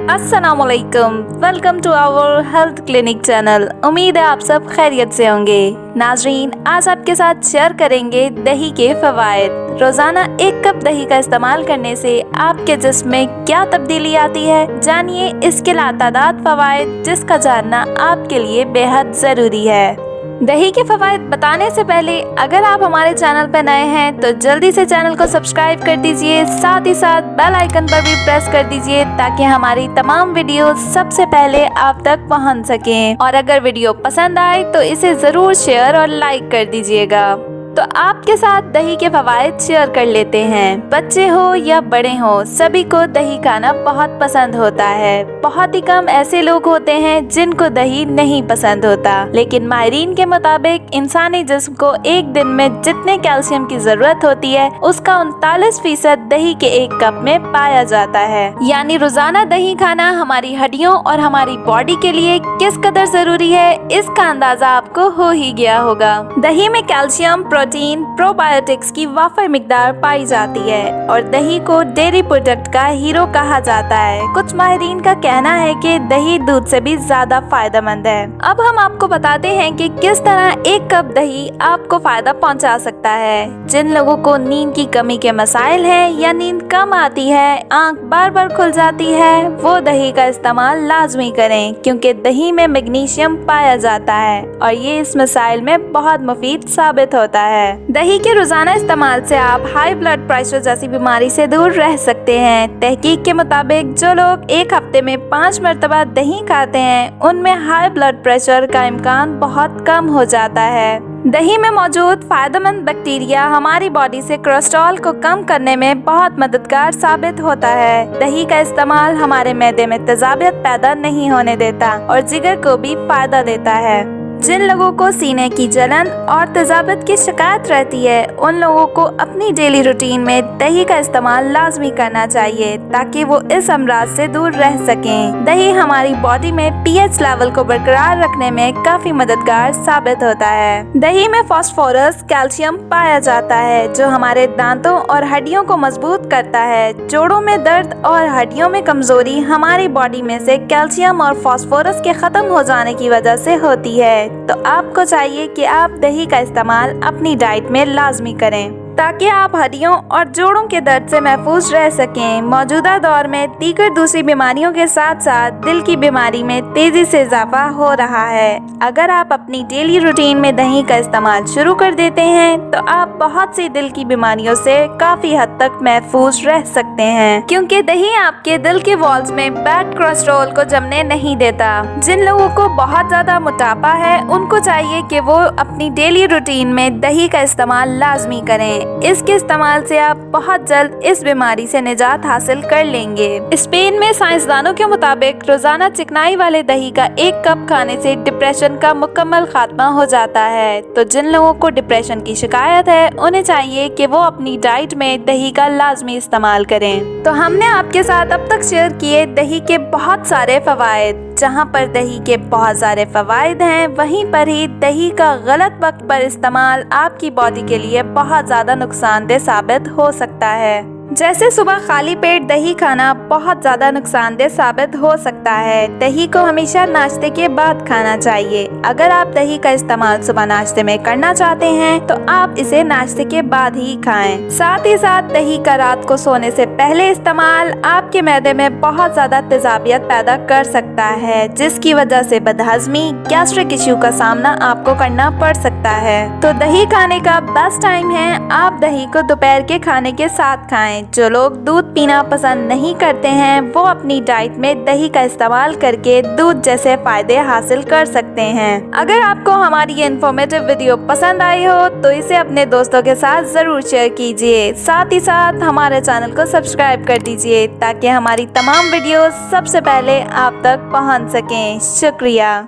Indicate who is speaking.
Speaker 1: अस्सलामुअलैकुम, welcome to our health clinic channel. उम्मीद है आप सब खैरियत से होंगे। नाजरीन, आज आपके साथ शेयर करेंगे दही के फवायद। रोजाना 1 कप दही का इस्तेमाल करने से आपके जिस्म में क्या तब्दीली आती है, जानिए इसके लातादाद फवायद, जिसका जानना आपके लिए बेहद जरूरी है। दही के फवायद बताने से पहले अगर आप हमारे चैनल पर नए हैं तो जल्दी से चैनल को सब्सक्राइब कर दीजिए, साथ ही साथ बेल आइकन पर भी प्रेस कर दीजिए ताकि हमारी तमाम वीडियो सबसे पहले आप तक पहुंच सकें। और अगर वीडियो पसंद आए तो इसे जरूर शेयर और लाइक कर दीजिएगा। तो आपके साथ दही के फवायद शेयर कर लेते हैं। बच्चे हो या बड़े हो, सभी को दही खाना बहुत पसंद होता है। बहुत ही कम ऐसे लोग होते हैं जिनको दही नहीं पसंद होता, लेकिन माहिरीन के मुताबिक इंसानी जिस्म को एक दिन में जितने कैल्शियम की जरूरत होती है उसका 39% दही के 1 कप में पाया जाता है। यानी रोजाना दही खाना हमारी हड्डियों और हमारी बॉडी के लिए किस कदर जरूरी है, इसका अंदाजा आपको हो ही गया होगा। दही में कैल्शियम, प्रोटीन, प्रोबायोटिक्स की वाफर मिकदार पाई जाती है और दही को डेयरी प्रोडक्ट का हीरो कहा जाता है। कुछ माहिरीन का कहना है कि दही दूध से भी ज्यादा फायदेमंद है। अब हम आपको बताते हैं कि किस तरह 1 कप दही आपको फायदा पहुंचा सकता है। जिन लोगों को नींद की कमी के मसाइल हैं या नींद कम आती है, आंख बार बार खुल जाती है, वो दही का इस्तेमाल लाजमी करें, क्योंकि दही में मैग्नीशियम पाया जाता है और ये इस मसाइल में बहुत मुफीद साबित होता है। दही के रोजाना इस्तेमाल से आप हाई ब्लड प्रेशर जैसी बीमारी से दूर रह सकते हैं। तहकीक के मुताबिक जो लोग 1 हफ्ते में 5 मरतबा दही खाते हैं उनमें हाई ब्लड प्रेशर का इम्कान बहुत कम हो जाता है। दही में मौजूद फायदेमंद बैक्टीरिया हमारी बॉडी से कोलेस्ट्रॉल को कम करने में बहुत मददगार साबित होता है। दही का इस्तेमाल हमारे मैदे में तेजाबियत पैदा नहीं होने देता और जिगर को भी फायदा देता है। जिन लोगों को सीने की जलन और तेजाबियत की शिकायत रहती है, उन लोगों को अपनी डेली रूटीन में दही का इस्तेमाल लाजमी करना चाहिए ताकि वो इस अमराज से दूर रह सकें। दही हमारी बॉडी में पीएच लेवल को बरकरार रखने में काफी मददगार साबित होता है। दही में फास्फोरस, कैल्शियम पाया जाता है जो हमारे दांतों और हड्डियों को मजबूत करता है। जोड़ों में दर्द और हड्डियों में कमजोरी हमारी बॉडी में से कैल्शियम और फास्फोरस के खत्म हो जाने की वजह से होती है। तो आपको चाहिए कि आप दही का इस्तेमाल अपनी डाइट में लाजमी करें ताकि आप हड्डियों और जोड़ों के दर्द से महफूज रह सकें। मौजूदा दौर में दीगर दूसरी बीमारियों के साथ साथ दिल की बीमारी में तेजी से इजाफा हो रहा है। अगर आप अपनी डेली रूटीन में दही का इस्तेमाल शुरू कर देते हैं तो आप बहुत सी दिल की बीमारियों से काफी हद तक महफूज रह सकते हैं, क्योंकि दही आपके दिल के वॉल्स में बैड कोलेस्ट्रॉल को जमने नहीं देता। जिन लोगों को बहुत ज्यादा मोटापा है उनको चाहिए कि वो अपनी डेली रूटीन में दही का इस्तेमाल लाजमी करें। इसके इस्तेमाल से आप बहुत जल्द इस बीमारी से निजात हासिल कर लेंगे। स्पेन में साइंसदानों के मुताबिक रोजाना चिकनाई वाले दही का 1 कप खाने से डिप्रेशन का मुकम्मल खात्मा हो जाता है। तो जिन लोगों को डिप्रेशन की शिकायत है उन्हें चाहिए कि वो अपनी डाइट में दही का लाजमी इस्तेमाल करें। तो हमने आपके साथ अब तक शेयर किए दही के बहुत सारे फवायद। जहाँ पर दही के बहुत सारे फवायद हैं, वहीं पर ही दही का गलत वक्त पर इस्तेमाल आपकी बॉडी के लिए बहुत ज्यादा नुकसानदेह साबित हो सकता है। जैसे सुबह खाली पेट दही खाना बहुत ज्यादा नुकसानदेह साबित हो सकता है। दही को हमेशा नाश्ते के बाद खाना चाहिए। अगर आप दही का इस्तेमाल सुबह नाश्ते में करना चाहते हैं तो आप इसे नाश्ते के बाद ही खाएं। साथ ही साथ दही का रात को सोने से पहले इस्तेमाल आपके मैदे में बहुत ज्यादा तेजाबियत पैदा कर सकता है, जिसकी वजह से बदहजमी, गैस्ट्रिक इश्यू का सामना आपको करना पड़ सकता है। तो दही खाने का बेस्ट टाइम है आप दही को दोपहर के खाने के साथ खाएं। जो लोग दूध पीना पसंद नहीं करते हैं वो अपनी डाइट में दही का इस्तेमाल करके दूध जैसे फायदे हासिल कर सकते हैं। अगर आपको हमारी ये इन्फॉर्मेटिव वीडियो पसंद आई हो तो इसे अपने दोस्तों के साथ जरूर शेयर कीजिए। साथ ही साथ हमारे चैनल को सब्सक्राइब कर दीजिए ताकि हमारी तमाम वीडियो सबसे पहले आप तक पहुंच सकें। शुक्रिया।